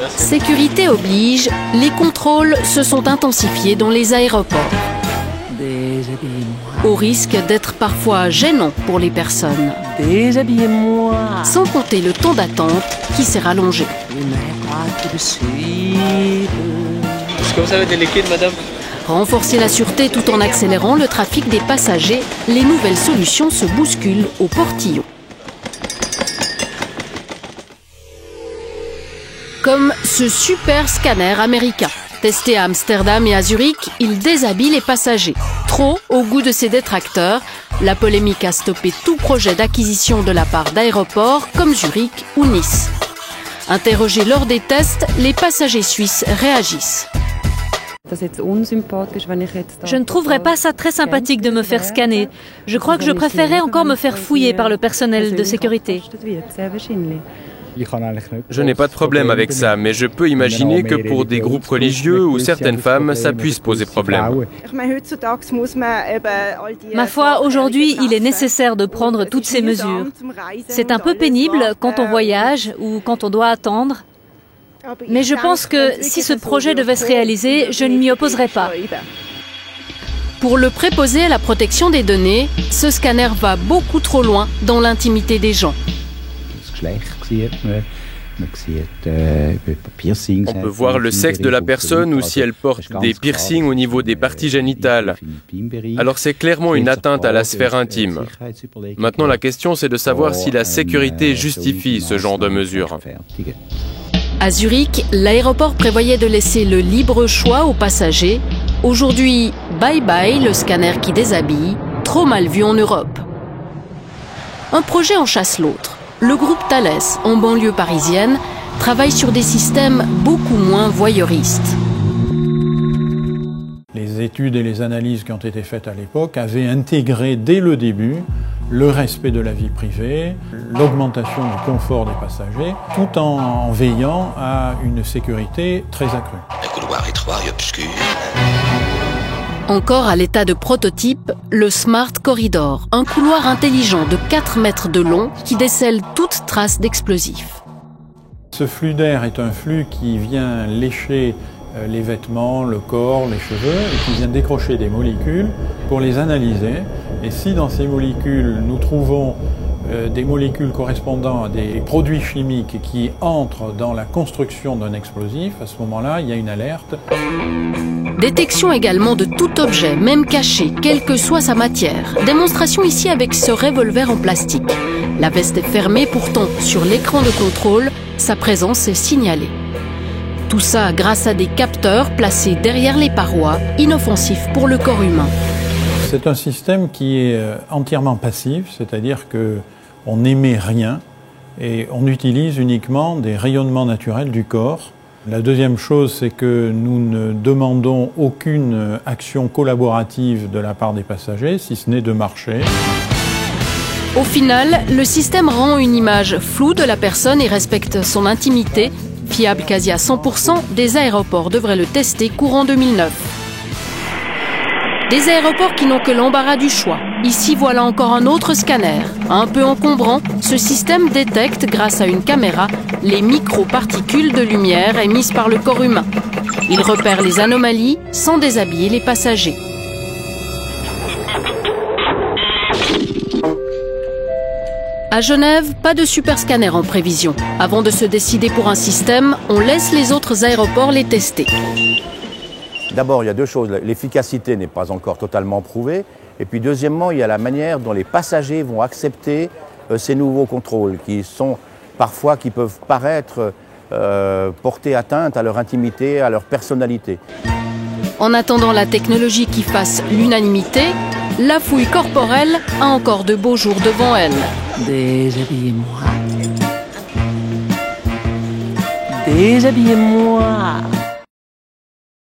Sécurité oblige, les contrôles se sont intensifiés dans les aéroports. Au risque d'être parfois gênant pour les personnes. Déshabillez-moi. Sans compter le temps d'attente qui s'est rallongé. Est-ce que vous avez des liquides, madame? Renforcer la sûreté tout en accélérant le trafic des passagers, les nouvelles solutions se bousculent au portillon. Comme ce super scanner américain. Testé à Amsterdam et à Zurich, il déshabille les passagers. Trop au goût de ses détracteurs, la polémique a stoppé tout projet d'acquisition de la part d'aéroports comme Zurich ou Nice. Interrogés lors des tests, les passagers suisses réagissent. Je ne trouverais pas ça très sympathique de me faire scanner. Je crois que je préférerais encore me faire fouiller par le personnel de sécurité. Je n'ai pas de problème avec ça, mais je peux imaginer que pour des groupes religieux ou certaines femmes, ça puisse poser problème. Ma foi, aujourd'hui, il est nécessaire de prendre toutes ces mesures. C'est un peu pénible quand on voyage ou quand on doit attendre. Mais je pense que si ce projet devait se réaliser, je ne m'y opposerais pas. Pour le préposé à la protection des données, ce scanner va beaucoup trop loin dans l'intimité des gens. On peut voir le sexe de la personne ou si elle porte des piercings au niveau des parties génitales. Alors c'est clairement une atteinte à la sphère intime. Maintenant la question c'est de savoir si la sécurité justifie ce genre de mesures. À Zurich, l'aéroport prévoyait de laisser le libre choix aux passagers. Aujourd'hui, bye bye le scanner qui déshabille, trop mal vu en Europe. Un projet en chasse l'autre. Le groupe Thales, en banlieue parisienne, travaille sur des systèmes beaucoup moins voyeuristes. Les études et les analyses qui ont été faites à l'époque avaient intégré dès le début le respect de la vie privée, l'augmentation du confort des passagers, tout en veillant à une sécurité très accrue. Un couloir étroit et obscur. Encore à l'état de prototype, le Smart Corridor, un couloir intelligent de 4 mètres de long qui décèle toute trace d'explosifs. Ce flux d'air est un flux qui vient lécher les vêtements, le corps, les cheveux, et qui vient décrocher des molécules pour les analyser. Et si dans ces molécules, nous trouvons des molécules correspondant à des produits chimiques qui entrent dans la construction d'un explosif, à ce moment-là, il y a une alerte. Détection également de tout objet, même caché, quelle que soit sa matière. Démonstration ici avec ce revolver en plastique. La veste est fermée, pourtant, sur l'écran de contrôle, sa présence est signalée. Tout ça grâce à des capteurs placés derrière les parois, inoffensifs pour le corps humain. C'est un système qui est entièrement passif, c'est-à-dire qu'on n'émet rien et on utilise uniquement des rayonnements naturels du corps. La deuxième chose, c'est que nous ne demandons aucune action collaborative de la part des passagers, si ce n'est de marcher. Au final, le système rend une image floue de la personne et respecte son intimité. Fiable quasi à 100%, des aéroports devraient le tester courant 2009. Des aéroports qui n'ont que l'embarras du choix. Ici, voilà encore un autre scanner. Un peu encombrant, ce système détecte, grâce à une caméra, les microparticules de lumière émises par le corps humain. Il repère les anomalies sans déshabiller les passagers. À Genève, pas de super scanner en prévision. Avant de se décider pour un système, on laisse les autres aéroports les tester. D'abord, il y a deux choses. L'efficacité n'est pas encore totalement prouvée. Et puis deuxièmement, il y a la manière dont les passagers vont accepter ces nouveaux contrôles qui peuvent paraître porter atteinte à leur intimité, à leur personnalité. En attendant la technologie qui fasse l'unanimité, la fouille corporelle a encore de beaux jours devant elle. Déshabillez-moi. Déshabillez-moi.